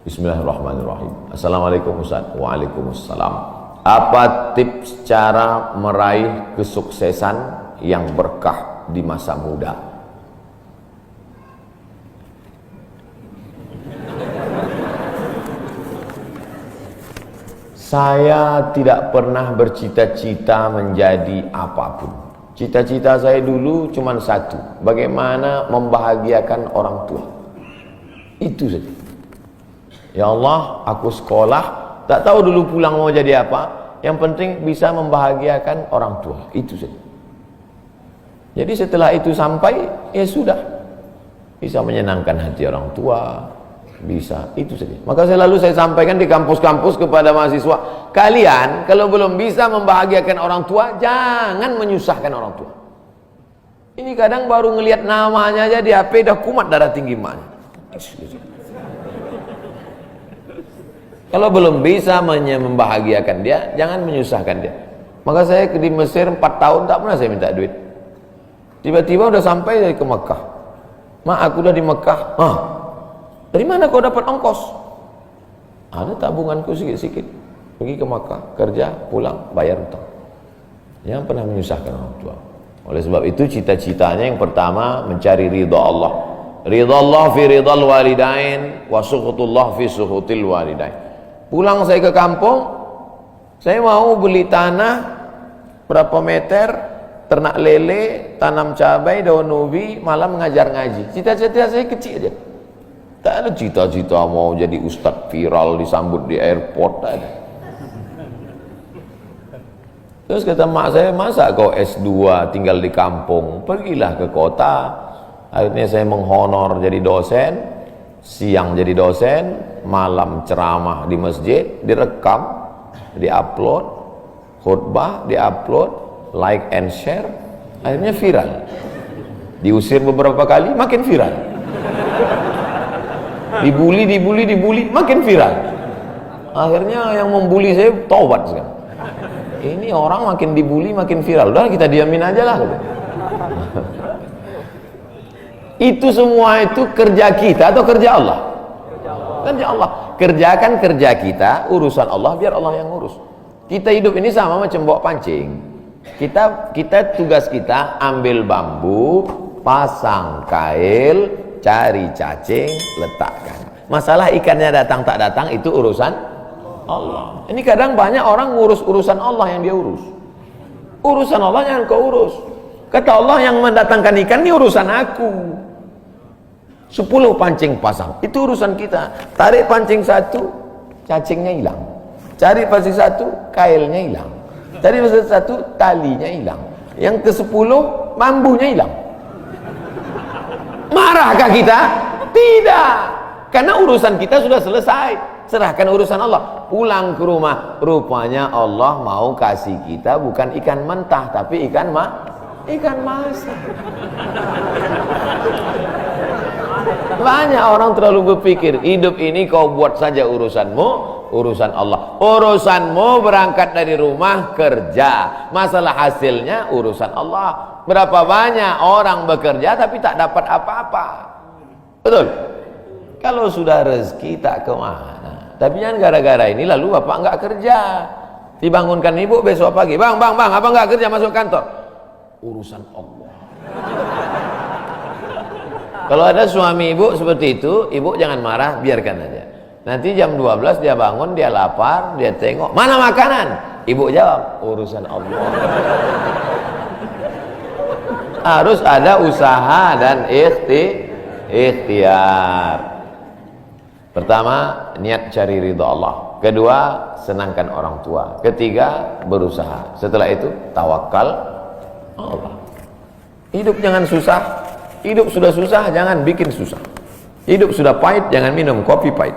Bismillahirrahmanirrahim. Assalamualaikum Ustaz. Waalaikumsalam. Apa tips cara meraih kesuksesan yang berkah di masa muda? Saya tidak pernah bercita-cita menjadi apapun. Cita-cita saya dulu cuma satu, bagaimana membahagiakan orang tua. Itu saja. Ya Allah, aku sekolah, tak tahu dulu pulang mau jadi apa. Yang penting bisa membahagiakan orang tua. Itu saja. Jadi setelah itu sampai, ya sudah. Bisa menyenangkan hati orang tua. Bisa, itu saja. Maka saya sampaikan di kampus-kampus kepada mahasiswa, kalian kalau belum bisa membahagiakan orang tua, jangan menyusahkan orang tua. Ini kadang baru ngelihat namanya aja di HP dah kumat darah tinggi maknya. Kalau belum bisa membahagiakan dia, jangan menyusahkan dia. Maka saya di Mesir 4 tahun tak pernah saya minta duit. Tiba-tiba udah sampai dari ke Mekah. Aku udah di Mekah. Dari mana kau dapat ongkos? Ada tabunganku sikit-sikit. Pergi ke Makkah, kerja, pulang, bayar hutang. Jangan pernah menyusahkan orang tua. Oleh sebab itu cita-citanya yang pertama mencari ridha Allah. Ridha Allah fi ridhal walidain wa sukhutullah fi sukhutil walidain. Pulang saya ke kampung, saya mau beli tanah berapa meter, ternak lele, tanam cabai, daun ubi, malam mengajar ngaji. Cita-cita saya kecil aja. Tak ada cita-cita mau jadi ustadz viral disambut di airport, tak ada. Terus kata mak saya, masa kau S2 tinggal di kampung, pergilah ke kota. Akhirnya saya menghonor jadi dosen, siang jadi dosen, malam ceramah di masjid, direkam, diupload, khutbah diupload, like and share, akhirnya viral. Diusir beberapa kali, makin viral. Dibully, makin viral. Akhirnya yang membuli saya taubat sekarang. Ini orang makin dibully makin viral. Udah kita diamin aja lah. Itu semua itu kerja kita atau kerja Allah? Kerja Allah. Kerjakan kerja kita, urusan Allah biar Allah yang ngurus. Kita hidup ini sama macam bawa pancing. Kita tugas kita ambil bambu, pasang kail, cari cacing, letakkan. Masalah ikannya datang tak datang itu urusan Allah. Ini kadang banyak orang ngurus urusan Allah yang dia urus. Urusan Allah yang kau urus. Kata Allah, yang mendatangkan ikan ini urusan aku. 10 pancing pasang, itu urusan kita. Tarik pancing 1, cacingnya hilang. Cari pancing 1, kailnya hilang. Cari pancing 1, talinya hilang. Yang ke-10, bambunya hilang. Marahkah kita? Tidak. Karena urusan kita sudah selesai. Serahkan urusan Allah. Pulang ke rumah, rupanya Allah mau kasih kita bukan ikan mentah, tapi ikan masak. Banyak orang terlalu berpikir hidup ini kau buat saja urusanmu, urusan Allah. Urusanmu berangkat dari rumah kerja, masalah hasilnya urusan Allah. Berapa banyak orang bekerja tapi tak dapat apa-apa. Betul? Kalau sudah rezeki tak kemana. Tapi jangan gara-gara ini lalu bapak enggak kerja. Dibangunkan ibu besok pagi, bang, abang enggak kerja masuk kantor. Urusan Allah. Kalau ada suami ibu seperti itu, ibu jangan marah, biarkan aja. Nanti jam 12 dia bangun, dia lapar, dia tengok, mana makanan? Ibu jawab, urusan Allah. Harus ada usaha dan ikhtiar. Pertama, niat cari ridha Allah. Kedua, senangkan orang tua. Ketiga, berusaha. Setelah itu, tawakal Allah. Hidup jangan susah. Hidup sudah susah, jangan bikin susah. Hidup sudah pahit, jangan minum kopi pahit.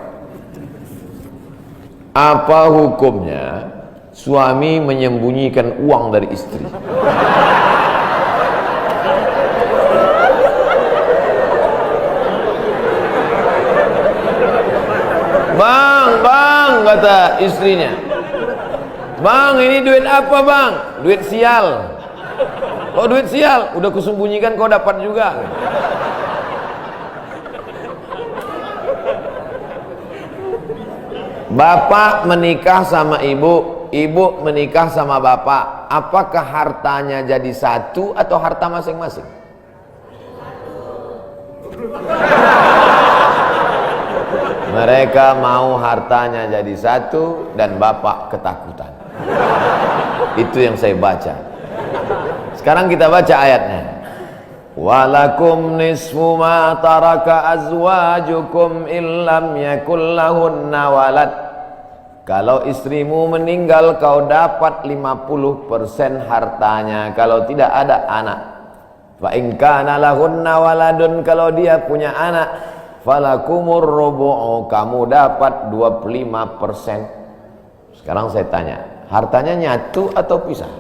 Apa hukumnya suami menyembunyikan uang dari istri? Bang, kata istrinya. Bang, ini duit apa bang? Duit sial. Oh duit sial, udah kusembunyikan kau dapat juga. Bapak menikah sama ibu, ibu menikah sama bapak, apakah hartanya jadi satu atau harta masing-masing? Mereka mau hartanya jadi satu dan bapak ketakutan. Itu yang saya baca. Sekarang kita baca ayatnya. Walakum nisfu ma taraka azwajukum illam yakul lahunna walad. Kalau istrimu meninggal kau dapat 50% hartanya kalau tidak ada anak. Fa in kana lahunna waladun, kalau dia punya anak, falakumur rubu'u, kamu dapat 25%. Sekarang saya tanya, hartanya nyatu atau pisah?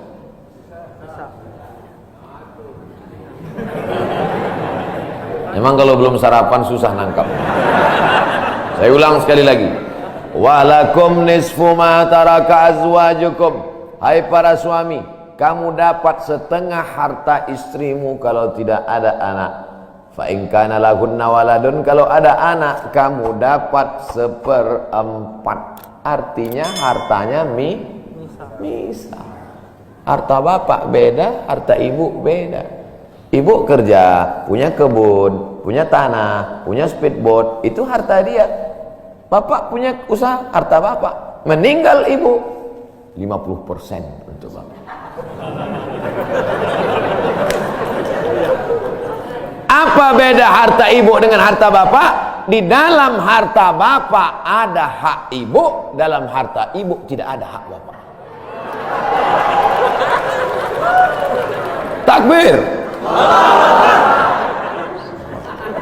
Memang kalau belum sarapan susah nangkap. Saya ulang sekali lagi. Walakum nisfu ma taraka azwajukum. Hai para suami, kamu dapat setengah harta istrimu kalau tidak ada anak. Fa in kana lahunna waladun, kalau ada anak kamu dapat 1/4. Artinya hartanya misal. Harta bapak beda, harta ibu beda. Ibu kerja, punya kebun, punya tanah, punya speedboat, itu harta dia. Bapak punya usaha, harta bapak. Meninggal ibu, 50% untuk bapak. Apa beda harta ibu dengan harta bapak? Di dalam harta bapak ada hak ibu, dalam harta ibu tidak ada hak bapak. Takbir.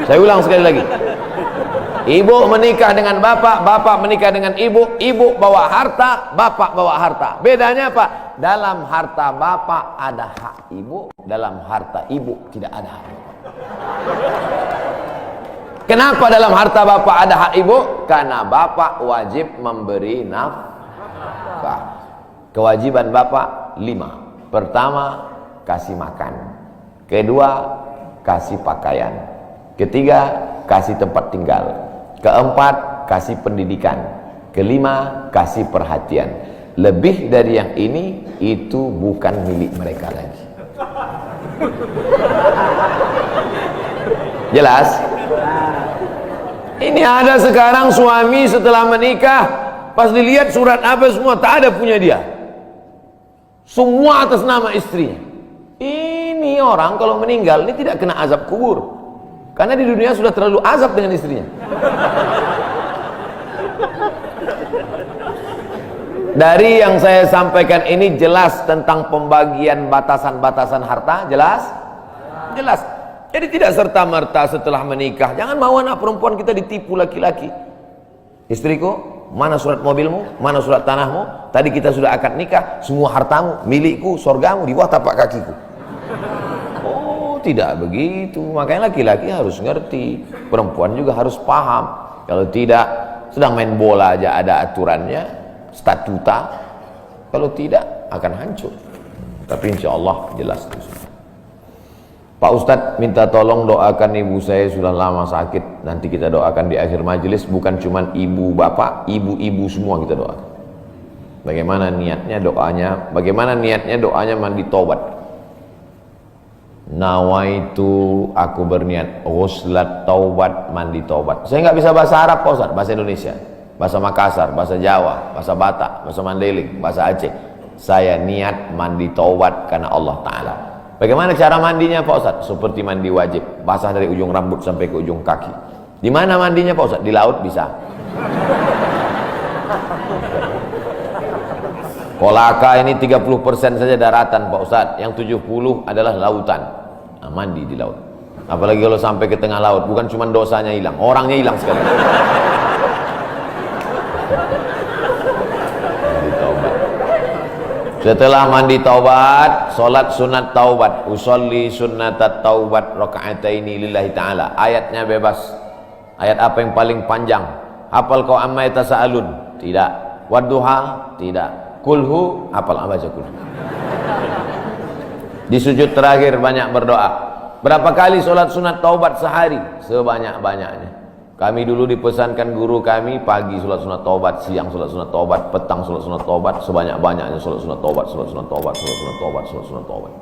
Saya ulang sekali lagi. Ibu menikah dengan bapak, bapak menikah dengan ibu, ibu bawa harta, bapak bawa harta. Bedanya apa? Dalam harta bapak ada hak ibu, dalam harta ibu tidak ada hak bapak. Kenapa dalam harta bapak ada hak ibu? Karena bapak wajib memberi nafkah. Kewajiban bapak 5. Pertama, kasih makan. Kedua, kasih pakaian. Ketiga, kasih tempat tinggal. Keempat, kasih pendidikan. Kelima, kasih perhatian. Lebih dari yang ini, itu bukan milik mereka lagi. Jelas? Ini ada sekarang suami setelah menikah, pas dilihat surat apa semua, tak ada punya dia. Semua atas nama istrinya. Ini orang kalau meninggal ini tidak kena azab kubur, karena di dunia sudah terlalu azab dengan istrinya. Dari yang saya sampaikan ini jelas tentang pembagian batasan-batasan harta. Jelas? Jelas. Jadi tidak serta-merta setelah menikah, jangan mau anak perempuan kita ditipu laki-laki. Istriku, mana surat mobilmu, mana surat tanahmu, tadi kita sudah akad nikah, semua hartamu milikku, surgamu di bawah tapak kakiku. Tidak begitu. Makanya laki-laki harus ngerti, perempuan juga harus paham. Kalau tidak, sedang main bola aja ada aturannya, statuta. Kalau tidak akan hancur. Tapi insya Allah jelas. Pak Ustadz minta tolong doakan ibu saya, sudah lama sakit. Nanti kita doakan di akhir majelis. Bukan cuma ibu bapak, ibu-ibu semua kita doakan. Bagaimana niatnya doanya? Bagaimana niatnya doanya mandi taubat? Nawaitu, aku berniat ghuslat taubat, mandi taubat. Saya nggak bisa bahasa Arab Pak Ustaz, bahasa Indonesia, bahasa Makassar, bahasa Jawa, bahasa Batak, bahasa Mandailing, bahasa Aceh. Saya niat mandi taubat karena Allah Ta'ala. Bagaimana cara mandinya Pak Ustaz? Seperti mandi wajib, basah dari ujung rambut sampai ke ujung kaki. Di mana mandinya Pak Ustaz? Di laut bisa. Kolaka ini 30% saja daratan Pak Ustaz, yang 70 adalah lautan. Nah, mandi di laut. Apalagi kalau sampai ke tengah laut, bukan cuma dosanya hilang, orangnya hilang sekali. Mandi taubat. Setelah mandi taubat, solat sunat taubat. Usolli sunnatat taubat raka'ataini lillahi ta'ala. Ayatnya bebas. Ayat apa yang paling panjang? Hafal kau amma yatasaalun? Tidak. Wadduha? Tidak. Kulhu? Hafal baca kulhu. Di sujud terakhir banyak berdoa. Berapa kali solat sunat taubat sehari? Sebanyak-banyaknya. Kami dulu dipesankan guru kami, pagi sholat sunat taubat, siang sholat sunat taubat, petang sholat sunat taubat, sebanyak-banyaknya sholat sunat taubat, sholat sunat taubat, sholat sunat taubat, sholat sunat taubat.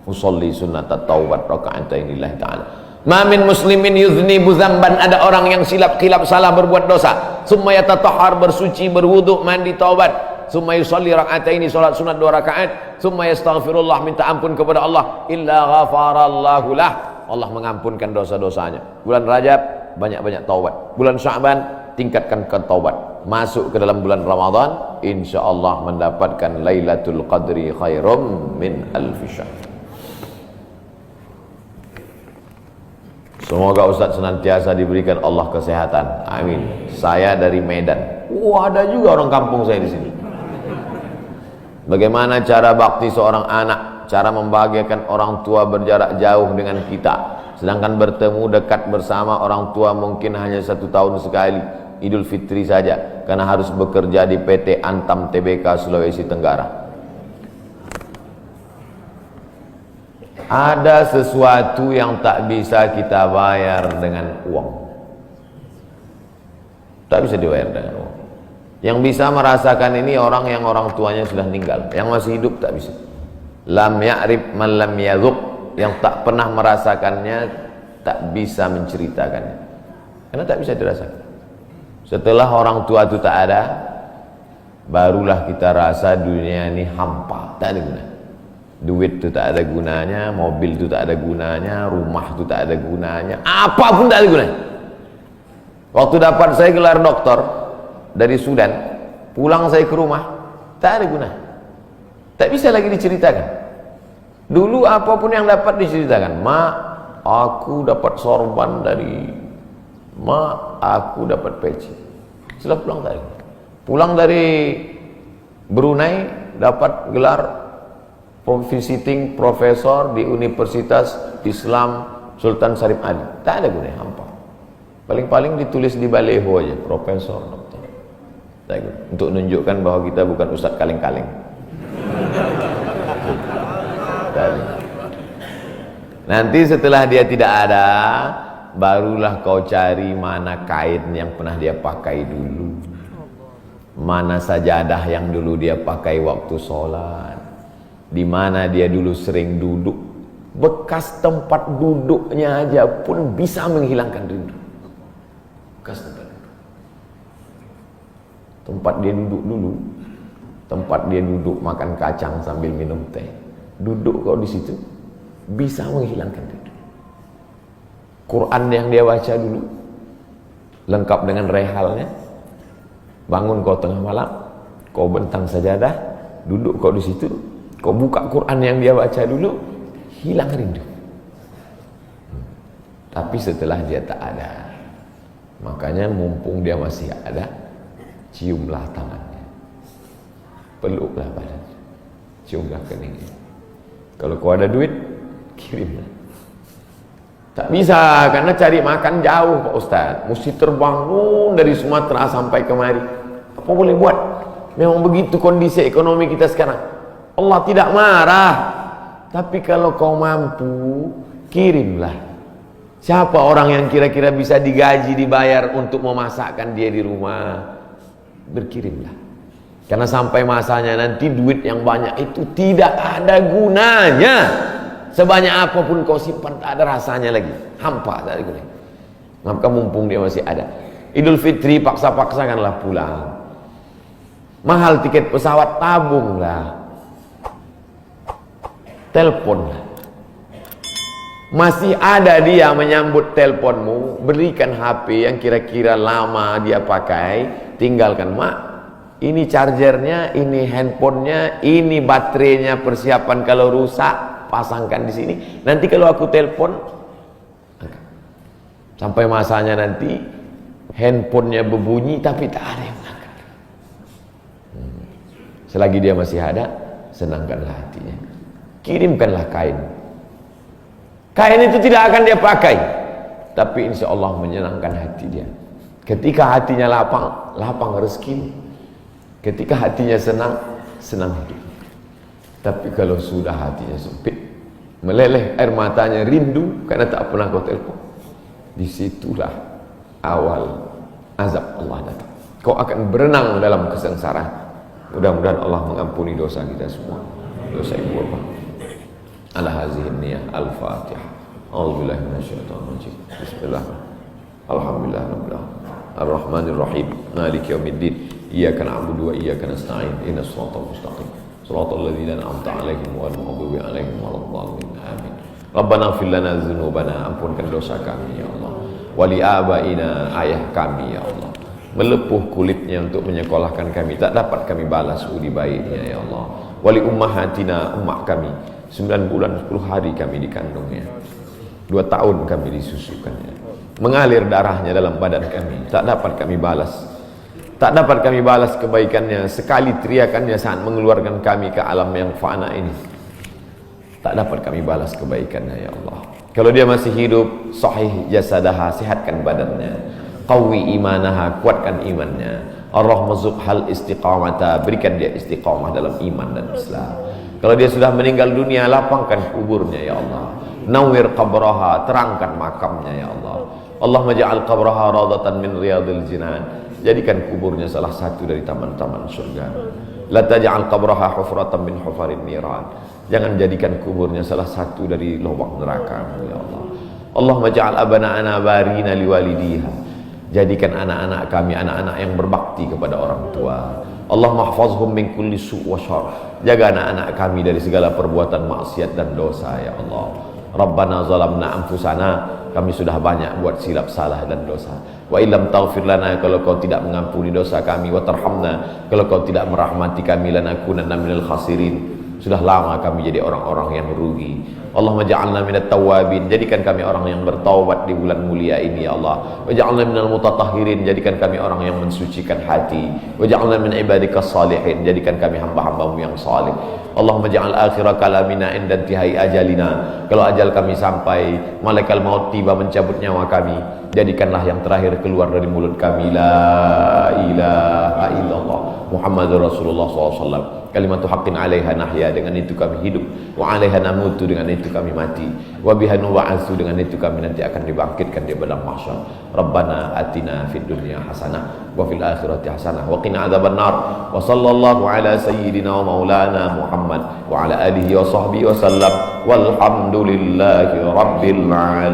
Usolli sunat taubat raka'atain lillahi ta'ala. Ma min muslimin yudhnibu dzamban, ada orang yang silap salah berbuat dosa, summa yatatahhar, bersuci, berwudu, mandi, taubat, summa yusolli raka'ataini, sholat sunat 2 rakaat, summa yastaghfirullah, minta ampun kepada Allah, illa ghafarallahu lah, Allah mengampunkan dosa-dosanya. Bulan Rajab banyak-banyak taubat, bulan Sya'ban tingkatkan ke taubat, masuk ke dalam bulan Ramadan insyaallah mendapatkan Lailatul Qadri khairum min alfi syahr. Semoga Ustaz senantiasa diberikan Allah kesehatan, amin. Saya dari Medan. Ada juga orang kampung saya di sini. Bagaimana cara bakti seorang anak, cara membahagiakan orang tua berjarak jauh dengan kita, sedangkan bertemu dekat bersama orang tua mungkin hanya 1 tahun sekali, Idul Fitri saja, karena harus bekerja di PT Antam Tbk Sulawesi Tenggara. Ada sesuatu yang tak bisa kita bayar dengan uang, tak bisa dibayar dengan uang. Yang bisa merasakan ini orang yang orang tuanya sudah meninggal, yang masih hidup tak bisa. Lam ya'rif man lam yadhuq, yang tak pernah merasakannya tak bisa menceritakannya, karena tak bisa dirasakan. Setelah orang tua itu tak ada, barulah kita rasa dunia ini hampa, tak ada guna. Duit itu tak ada gunanya, mobil itu tak ada gunanya, rumah itu tak ada gunanya, apapun tak ada gunanya. Waktu dapat saya gelar doktor dari Sudan, pulang saya ke rumah, tak ada gunanya, tak bisa lagi diceritakan. Dulu apapun yang dapat diceritakan, mak, aku dapat sorban dari mak, aku dapat peci. Setelah pulang tadi, pulang dari Brunei dapat gelar visiting profesor di Universitas Islam Sultan Syarif Ali, tak ada gunanya, hampa. Paling-paling ditulis di baleho aja, profesor, doktor. Tak guna. Untuk menunjukkan bahwa kita bukan ustadz kaleng-kaleng. Nanti setelah dia tidak ada, barulah kau cari mana kain yang pernah dia pakai dulu, mana sajadah yang dulu dia pakai waktu sholat, di mana dia dulu sering duduk. Bekas tempat duduknya aja pun bisa menghilangkan rindu. Bekas tempat dia duduk dulu, tempat dia duduk makan kacang sambil minum teh, duduk kau di situ bisa menghilangkan rindu. Quran yang dia baca dulu lengkap dengan rehalnya, bangun kau tengah malam, kau bentang sajadah, duduk kau di situ, kau buka Quran yang dia baca dulu, hilang rindu. Tapi setelah dia tak ada, makanya mumpung dia masih ada, ciumlah tangannya, peluklah badannya, ciumlah keningnya. Kalau kau ada duit, kirimlah. Tak bisa, karena cari makan jauh Pak Ustaz, mesti terbang dari Sumatera sampai kemari. Apa boleh buat? Memang begitu kondisi ekonomi kita sekarang. Allah tidak marah, tapi kalau kau mampu, kirimlah. Siapa orang yang kira-kira bisa digaji, dibayar untuk memasakkan dia di rumah? Berkirimlah. Karena sampai masanya nanti duit yang banyak itu tidak ada gunanya. Sebanyak apapun kau simpan, tak ada rasanya lagi, hampa, tak ada gunanya. Maka mumpung dia masih ada, Idul Fitri paksa-paksakanlah pulang. Mahal tiket pesawat, tabunglah, teleponlah. Masih ada dia menyambut teleponmu, berikan HP yang kira-kira lama dia pakai, tinggalkan, mak, ini chargernya, ini handphonenya, ini baterainya, persiapan kalau rusak pasangkan di sini. Nanti kalau aku telepon, sampai masanya nanti handphonenya berbunyi tapi tak ada yang angkat. Selagi dia masih ada, senangkanlah hatinya, kirimkanlah kain. Kain itu tidak akan dia pakai, tapi insya Allah menyenangkan hati dia. Ketika hatinya lapang, lapang rezeki. Ketika hatinya senang, senang hidup. Tapi kalau sudah hatinya sempit, meleleh air matanya rindu karena tak pernah kau telepon, disitulah awal azab Allah datang. Kau akan berenang dalam kesengsaraan. Mudah-mudahan Allah mengampuni dosa kita semua. Dosa ibu bapa. Ala hazihi niyah al-Fatihah. A'udzubillahi minasyaitonir rajim. Bismillah. Alhamdulillah rabbil alamin. Ar-Rahmanir Rahim. Maliki yaumiddin. Iyyaka na'budu wa iyyaka nasta'in. Ihdinas siratal mustaqim. Shiratal ladzina an'amta 'alaihim ghairil maghdubi 'alaihim waladdallin. Amin. Rabbana ighfir lana dzunubana, ampunkan dosa kami ya Allah. Wali abaina, ayah kami ya Allah. Melepuh kulitnya untuk menyekolahkan kami, tak dapat kami balas budi baiknya ya Allah. Wali ummahatina, ummak kami, 9 bulan 10 hari kami dikandungnya, 2 tahun kami disusukannya, mengalir darahnya dalam badan kami, tak dapat kami balas. Tak dapat kami balas kebaikannya, sekali teriakannya saat mengeluarkan kami ke alam yang fana ini. Tak dapat kami balas kebaikannya ya Allah. Kalau dia masih hidup, sahih jasadaha, sehatkan badannya. Qawi imanaha, kuatkan imannya. Ar-rahmazubhal istiqamata, berikan dia istiqamah dalam iman dan Islam. Kalau dia sudah meninggal dunia, lapangkan kuburnya ya Allah. Nawwir qabraha, terangkan makamnya ya Allah. Allahumma ja'al qabraha radatan min riyadil jinan. Jadikan kuburnya salah satu dari taman-taman surga. La taj'al qabraha hufratan min hufarin niran. Jangan jadikan kuburnya salah satu dari lubang neraka ya Allah. Allahumma ja'al abana'ana barina liwalidiha. Jadikan anak-anak kami anak-anak yang berbakti kepada orang tua. Allahumma hafazhum min kulli su' wa syarr. Jaga anak-anak kami dari segala perbuatan maksiat dan dosa ya Allah. Rabbana zalamna anfusana, kami sudah banyak buat silap salah dan dosa. Wa illam taghfir lana, kalau kau tidak mengampuni dosa kami, wa tarhamna, kalau kau tidak merahmati kami, lanakunanna minal khasirin, sudah lama kami jadi orang-orang yang merugi. Allahumma ja'alna minat tawabin, jadikan kami orang yang bertaubat di bulan mulia ini ya Allah. Wa ja'alna minal mutatahhirin, jadikan kami orang yang mensucikan hati. Wa ja'alna min ibadikas salihin, jadikan kami hamba-hambamu yang salih. Allahumma ja'al akhira kalamina inda intihai ajalina, kalau ajal kami sampai, malaikat maut tiba mencabut nyawa kami, jadikanlah yang terakhir keluar dari mulut kami la ilaha illallah Muhammadur Rasulullah SAW. Kalimatu haqqin 'alaiha nahya, dengan itu kami hidup, wa 'alaiha namutu, dengan itu kami mati, wa biha nub'atsu, dengan itu kami nanti akan dibangkitkan di padang mahsyar. Rabbana atina fid dunya hasanah wa fil akhirati hasanah wa qina adzabannar. Wa sallallahu ala sayyidina wa maulana Muhammad wa ala alihi wa sahbihi wa sallam. Walhamdulillahi rabbil alamin.